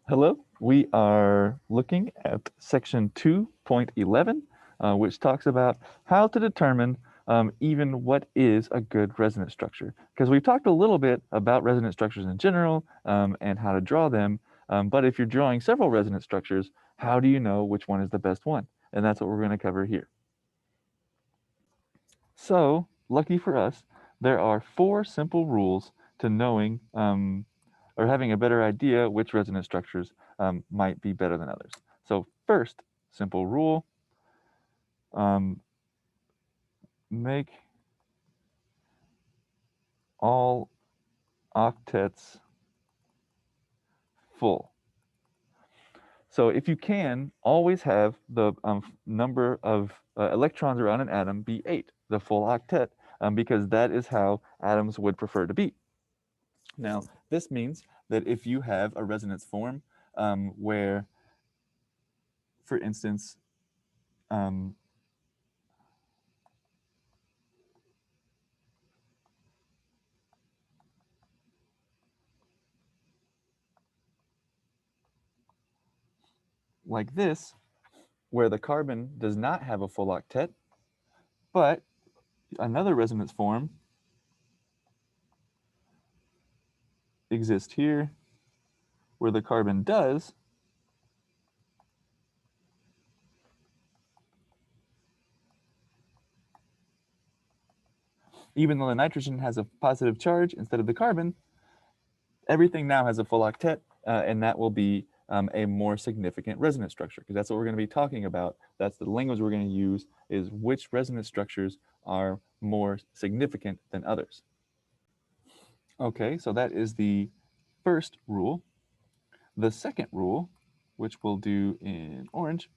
Hello, we are looking at section 2.11, which talks about how to determine even what is a good resonance structure. Because we've talked a little bit about resonance structures in general and how to draw them, but if you're drawing several resonance structures, how do you know which one is the best one? And that's what we're going to cover here. So, lucky for us, there are 4 simple rules to knowing or having a better idea which resonance structures might be better than others. So first, simple rule, um, make all octets full. So if you can, always have the number of electrons around an atom be 8, the full octet, because that is how atoms would prefer to be. Now, this means that if you have a resonance form where, for instance, um, like this, where the carbon does not have a full octet, but another resonance form exists here where the carbon does, even though the nitrogen has a positive charge instead of the carbon, everything now has a full octet, and that will be a more significant resonance structure, because that's what we're going to be talking about. That's the language we're going to use, is which resonance structures are more significant than others. Okay, so that is the first rule. The second rule, which we'll do in orange,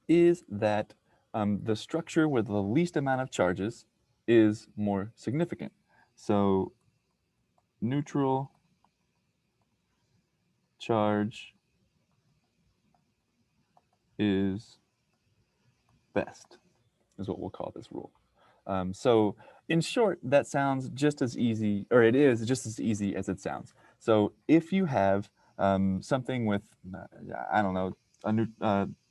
is that the structure with the least amount of charges is more significant. So neutral charge is best, is what we'll call this rule. So in short, that sounds just as easy, or it is just as easy as it sounds. So if you have something with, I don't know,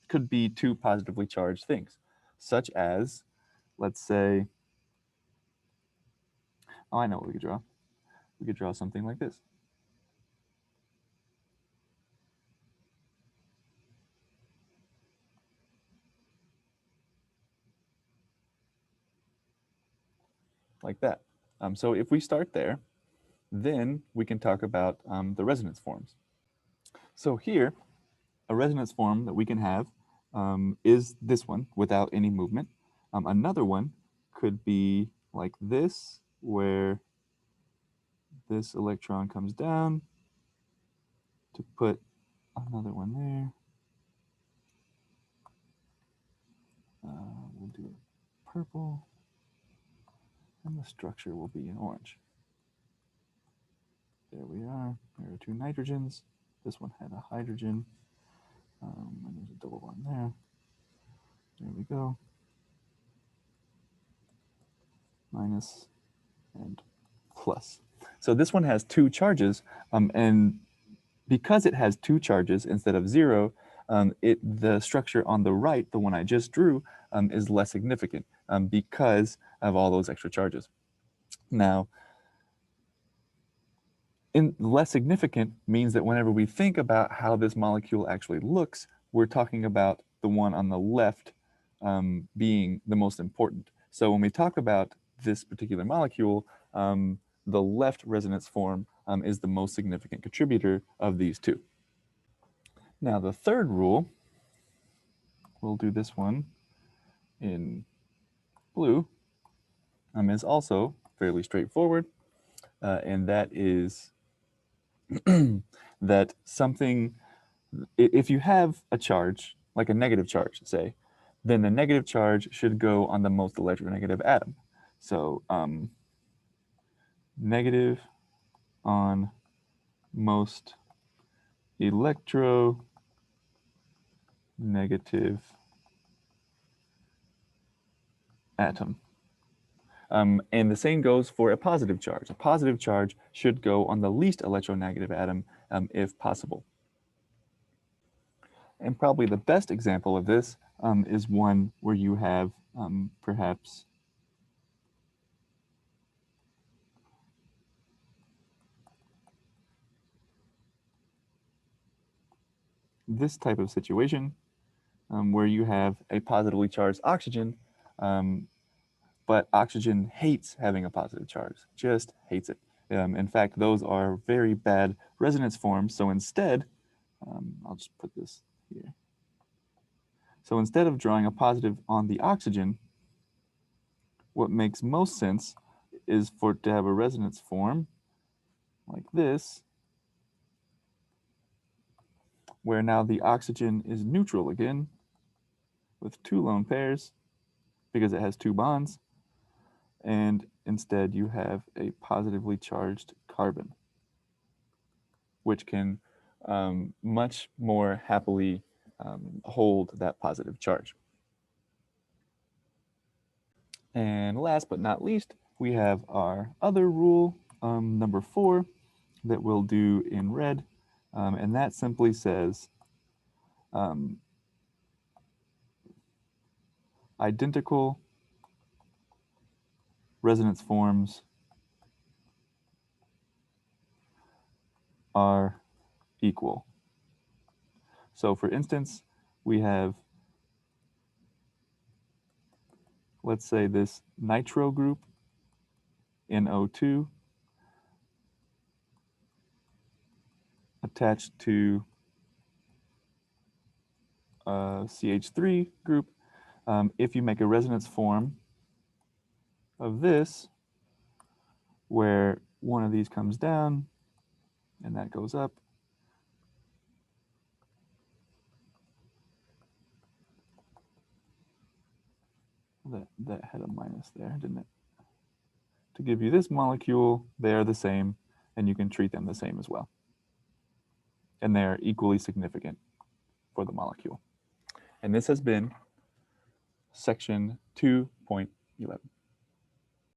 could be 2 positively charged things, such as, let's say, oh, I know what we could draw. We could draw something like this. Like that. So if we start there, then we can talk about the resonance forms. So here, a resonance form that we can have is this one without any movement. Another one could be like this, where this electron comes down to put another one there. We'll do purple, and the structure will be in orange. There we are. There are 2 nitrogens. This one had a hydrogen, and there's a double one there. There we go. Minus and plus. So this one has 2 charges, and because it has 2 charges instead of 0, the structure on the right, the one I just drew, is less significant because of all those extra charges. Now, less significant means that whenever we think about how this molecule actually looks, we're talking about the one on the left being the most important. So when we talk about this particular molecule, the left resonance form is the most significant contributor of these 2. Now the third rule, we'll do this one in blue, is also fairly straightforward, and that is that something, if you have a charge, like a negative charge, say, then the negative charge should go on the most electronegative atom. So negative on most electronegative atom. And the same goes for a positive charge. A positive charge should go on the least electronegative atom if possible. And probably the best example of this is one where you have perhaps this type of situation where you have a positively charged oxygen, but oxygen hates having a positive charge, just hates it. In fact, those are very bad resonance forms. So instead, I'll just put this here. So instead of drawing a positive on the oxygen, what makes most sense is for it to have a resonance form like this, where now the oxygen is neutral again with 2 lone pairs because it has 2 bonds, and instead you have a positively charged carbon, which can much more happily hold that positive charge. And last but not least, we have our other rule, number 4, that we'll do in red, and that simply says identical resonance forms are equal. So for instance, we have, let's say, this nitro group, NO2, attached to a CH3 group. If you make a resonance form of this, where one of these comes down and that goes up, that had a minus there, didn't it? To give you this molecule, they're the same, and you can treat them the same as well. And they're equally significant for the molecule. And this has been section 2.11.